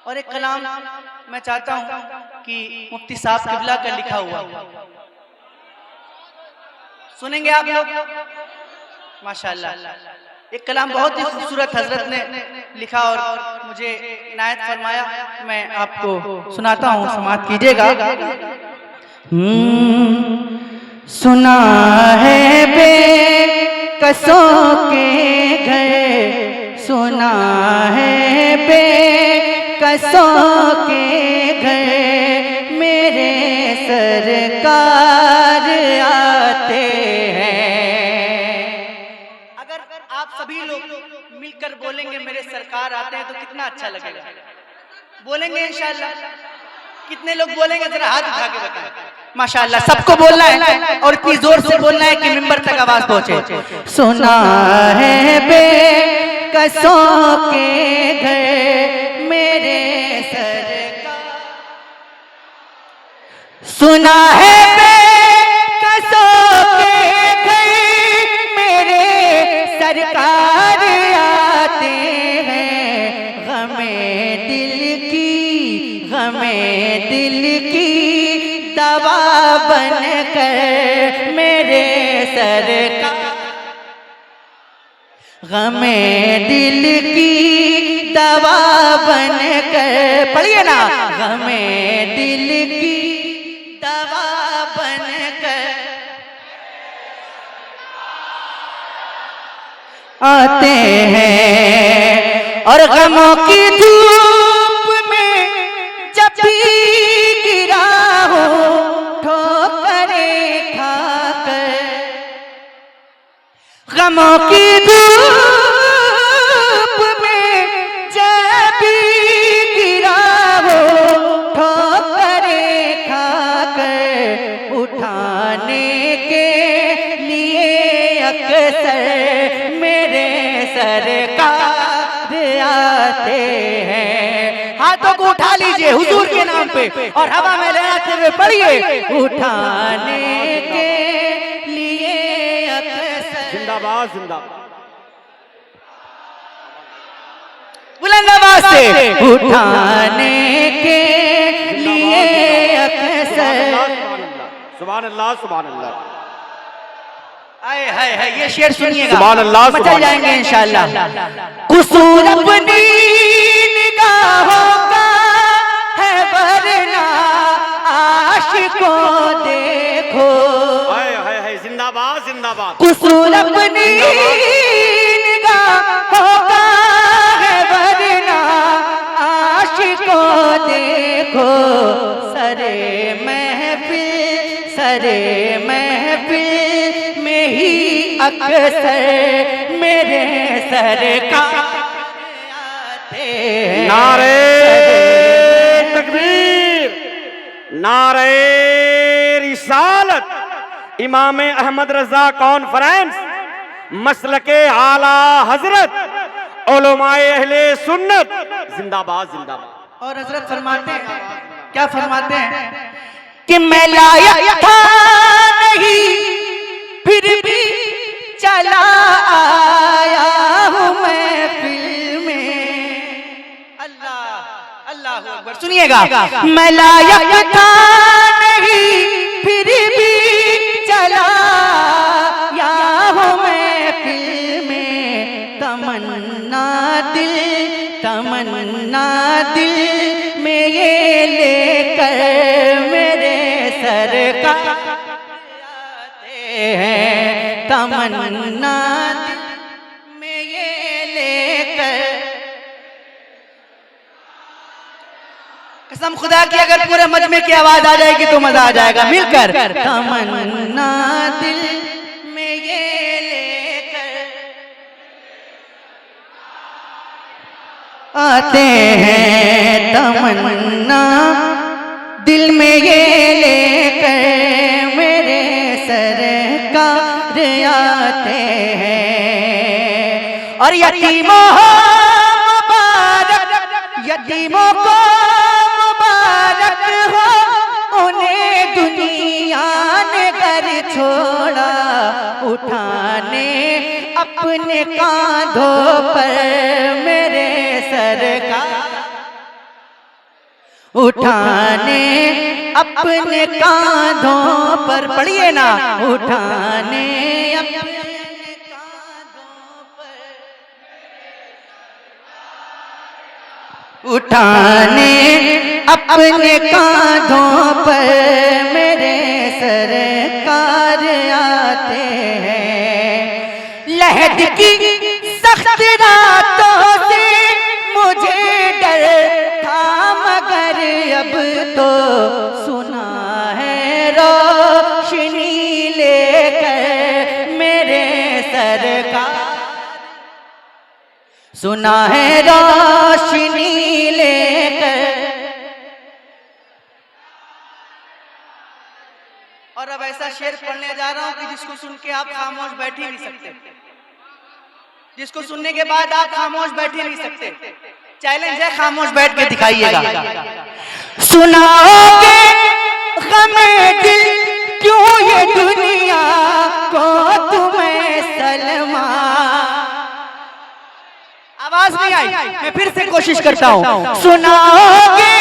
और एक कलाम मैं चाहता हूं कि मुफ्ती साहब किबला का लिखा हुआ सुनेंगे आप लोग। माशाअल्लाह एक कलाम बहुत ही खूबसूरत हजरत ने लिखा और मुझे इनायत फरमाया, मैं आपको सुनाता हूँ, समाअत कीजिएगा। सुना है बेकसों के घर, सुना है बेकसों के घर, मेरे सरकार आते हैं। अगर आप सभी लोग मिलकर बोलेंगे मेरे सरकार आते हैं तो कितना अच्छा लगेगा। बोलेंगे इंशाअल्लाह? कितने लोग बोलेंगे जरा हाथ उठा के बताएं। माशाअल्लाह सबको बोलना है और इतनी जोर से बोलना है कि मिंबर तक आवाज पहुंचे। सुना है बेकसों के घर, मेरे सरकार, सुना है बेकसों के घर, मेरे सरकार आते हैं। गमे दिल की दवा बनकर मेरे सरकार, गमे दिल की दवा बनकर, पढ़िए ना, गमे दिल की दवा बनकर आते हैं। और गमों की धूप में जब भी गिरा हो ठोकरें खाकर, गमों की धूप में जब भी गिरा हो ठोकरें खाकर, उठाने के लिए अक्सर मेरे सरकार आते हैं। हाथों को उठा लीजिए हुजूर के नाम पे और हवा में लहराते हुए पढ़िए, उठाने के लिए अक्सर, जिंदाबाद जिंदाबाद, बुलंद आवाज से, उठाने के लिए अक्सर, सुभान अल्लाह सुभान अल्लाह। आए हाय हाय, ये शेर सुनिएगा, सुभान अल्लाह, मचल जाएंगे इंशाअल्लाह। कुसूर अपनी निगाहों का है वरना आशिकों देखो, हाय हाय हाय, जिंदाबाद जिंदाबाद। कुसूर अपनी निगाहों का है वरना आशिकों देखो, सरे महफिल में ही अक्सर मेरे सरकार आते हैं। नारे तकबीर, नारे रिसालत, इमाम अहमद रजा कॉन्फ्रेंस, मसलके आला हजरत उलमाए अहले सुन्नत, जिंदाबाद जिंदाबाद। और हजरत फरमाते हैं, क्या फरमाते हैं कि मैं लायक था नहीं फिर भी चला आया हूँ मैं फिल्म में। अल्लाह अल्लाह अकबर, सुनिएगा। मैं लायक था नहीं फिर भी चला आया हूँ मैं फिल्म में, तमन्ना दिल में ये लेकर मेरे सरकार आते हैं। तमन्ना दिल में ये लेकर, कसम खुदा की अगर पूरे मजमे की आवाज आ जाएगी तो मजा आ जाएगा मिलकर। तमन्ना दिल में ये लेकर आते हैं, तमन्ना दिल में ये लेकर मेरे सरकार आते हैं। और यतीमों को मुबारक हो, उन्हें दुनिया ने घर छोड़ा, उठाने अपने कांधों पर मेरे सरकार उठाने अपने कांधों पर, पढ़िए ना, उठाने अपने कांधों पर, उठाने अपने कांधों पर मेरे सरकार आते हैं। लहद की सख्त रातों से मुझे डर था, मगर अब तो सुना है रोशनी लेकर मेरे सरकार, सुना है रोशनी लेकर। और अब ऐसा शेर पढ़ने जा रहा हूं कि जिसको सुन के आप खामोश बैठ ही नहीं सकते, जिसको सुनने के बाद आप खामोश बैठ ही नहीं सकते। चैलेंज है, खामोश बैठ के दिखाइएगा। सुनाओगे गमे दिल क्यों ये दुनिया को तुम्हें सलमा। आवाज नहीं आई, मैं फिर से कोशिश करता हूं। सुनाओगे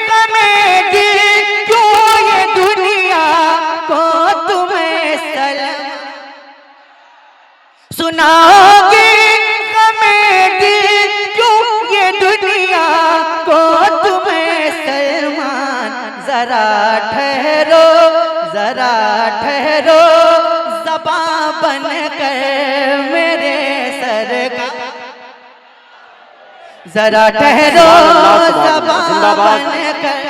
गमे दिल क्यों ये दुनिया को तुम्हें सलमा, सुनाओगे गमे दिल क्यों ये दुनिया को तुम्हें सलमान। जरा ठहरो, जरा ठहरो, ज़बां बनकर मेरे सरकार, जरा ठहरो ज़बां बनकर।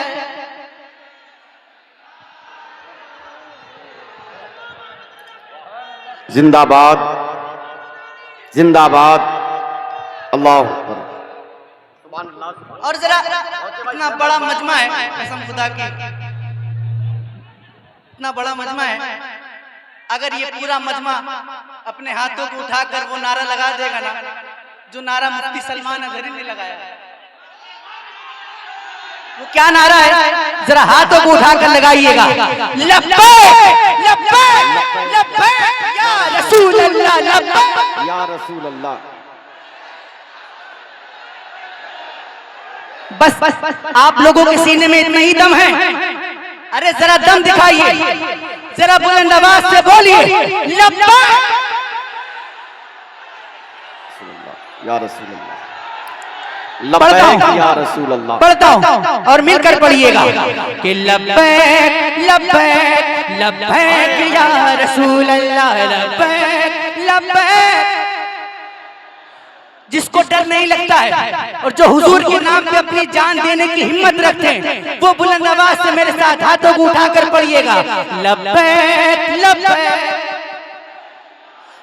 जिंदाबाद जिंदाबाद, अल्लाह अकबर। और जरा इतना बड़ा मजमा है, कसम खुदा की, इतना बड़ा मजमा है, अगर ये पूरा मजमा अपने हाथों को उठाकर वो नारा लगा देगा ना, जो नारा मुफ्ती सलमान अज़हरी ने लगाया, वो क्या नारा है, जरा हाथों को उठाकर लगाइएगा। लब्बैक लब्बैक लब्बैक या रसूल अल्लाह, लब्बैक या रसूल अल्लाह। बस आप लोगों के सीने में इतना ही दम है, अरे जरा दम दिखाइए, जरा बुलंद आवाज से बोलिए लब्बैक या रसूल अल्लाह, लब्बैक या रसूल अल्लाह। पढ़ता हूं और मिलकर पढ़िएगा कि लब्बैक लब्बैक लब्बैक या रसूल अल्लाह, लब्बैक लब्बैक। जिसको डर नहीं लगता है और जो हुजूर के नाम पे अपनी जान देने की हिम्मत रखते हैं, वो बुलंद आवाज से मेरे साथ हाथों को उठाकर पढ़िएगा लब्बैक लब्बैक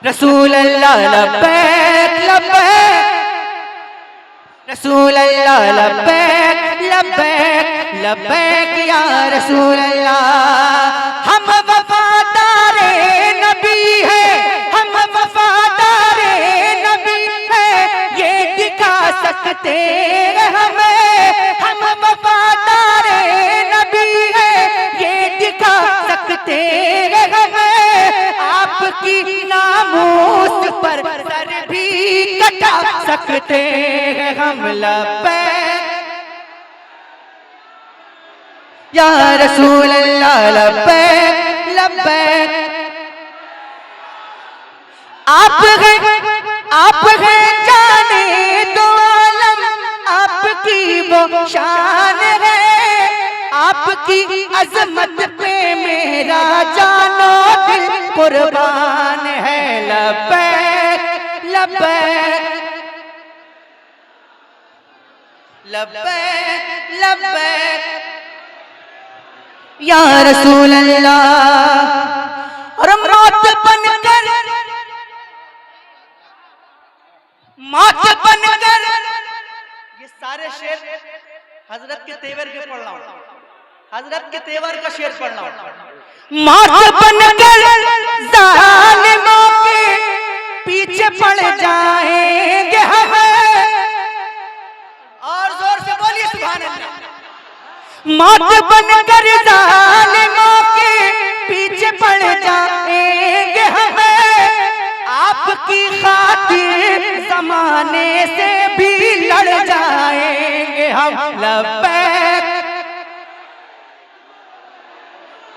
रसूल अल्लाह, लब्बैक लब्बैक रसूल अल्लाह, लब्बैक लब्बैक लब्बैक या रसूल अल्लाह। हम वफादारे नबी है, हम वफादारे नबी है, ये दिखा सकते हमें, हम वफादारे नबी है, ये दिखा सकते हमें। आपकी नामूस पर सर भी कटा सकते हैं हम, लब्बैक या रसूल अल्लाह, लब्बैक लब्बैक। आप हैं जाने दो आलम, आपकी वो शान है, आपकी अजमत पे मेरा जानो दिल कुर्बान है, लब्बैक लब्बैक लब्बैक लब्बैक या रसूल अल्लाह। और मौत बनकर ये सारे शेर हजरत के तेवर के पढ़ रहा हूं, हजरत के तेवर का शेर पढ़ रहा हूं। मौत बनकर जालिमों के पीछे पड़ जाएंगे हम, और जोर से बोलिए सुभान अल्लाह। मौत बनकर जालिमों के पीछे पड़ जाएंगे हम, आपकी खातिर जमाने से भी लड़ जाएंगे हम, लब्बैक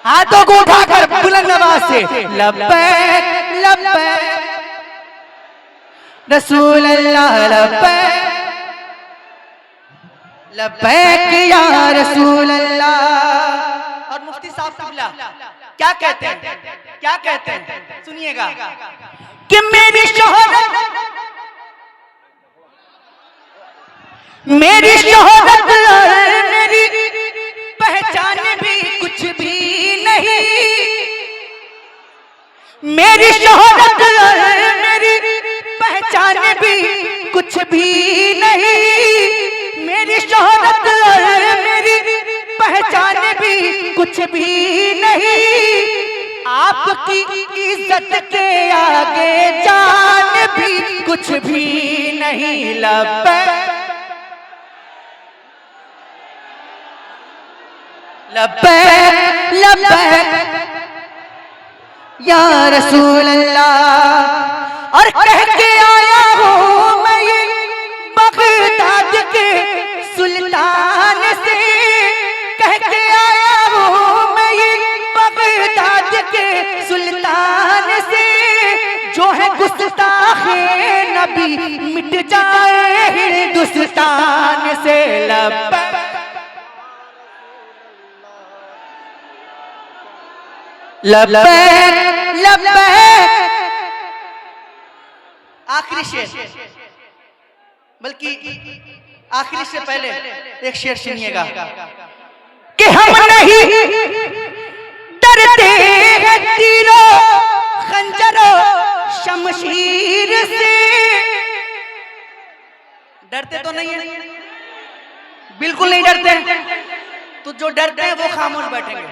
हाथों को उठाकर बुलंद आवाज से लब्बैक लब्बैक रसूल अल्लाह लब्बैक लब्बैक या रसूल अल्लाह। और मुफ्ती साहब किबला क्या कहते हैं, क्या कहते हैं, सुनिएगा कि मेरी शोहरत मेरी शोहरत मेरी पहचान भी कुछ भी नहीं, मेरी शोहरत मेरी पहचान भी कुछ भी नहीं, मेरी शोहरत मेरी पहचान भी कुछ भी नहीं, आपकी इज्जत के आगे जान भी कुछ भी नहीं। लब्बैक लब्बैक लब्बैक या रसूल अल्लाह। और कह के आया हूँ मैं ये बगदाद के सुल्तान से, कह के आया हूँ मैं ये बगदाद के सुल्तान से, जो है गुस्ताखे नबी मिट जाए हिंदुस्तान से। लब्बैक लब्बैक लब्बैक। आखिरी शेर, बल्कि आखिरी से पहले एक शेर सुनिएगा कि हम नहीं डरते हैं तीरों खंजरों शमशीर से। डरते तो नहीं है, बिल्कुल नहीं डरते। तो जो डरते हैं वो खामोश बैठेंगे,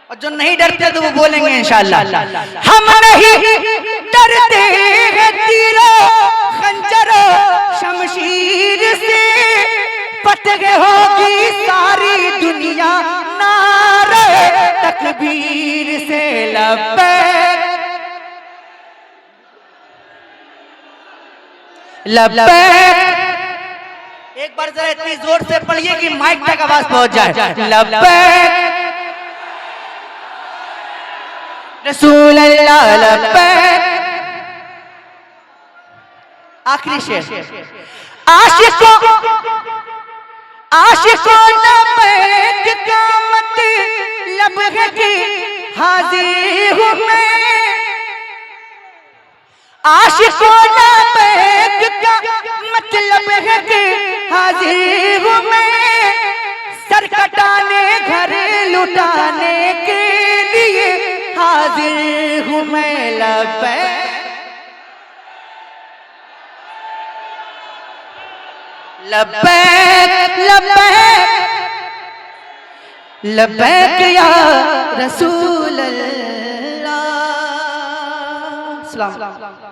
और जो नहीं डरते तो वो बोलेंगे इंशाअल्लाह। हम नहीं डरते हैं तीरों खंजरों शमशीर से, फतह होगी सारी दुनिया नारे तकबीर से। लब्बैक लब्बैक। एक बार जरा इतनी जोर से पढ़िए कि माइक तक आवाज पहुंच जाए। लब्बैक रसूल अल्लाह लब्बैक। आखिरी शेर, आशिकों आशिकों लब्बैक का मतलब है कि हाजिर हूँ मैं, आशिकों लब्बैक का मतलब है कि हाजिर हूँ मैं, सर कटाने घर लुटाने के लिए हाजिर हूँ मैं। लब्बैक लब्बैक लब्बैक लब्बैक या रसूल अल्लाह। सलाम।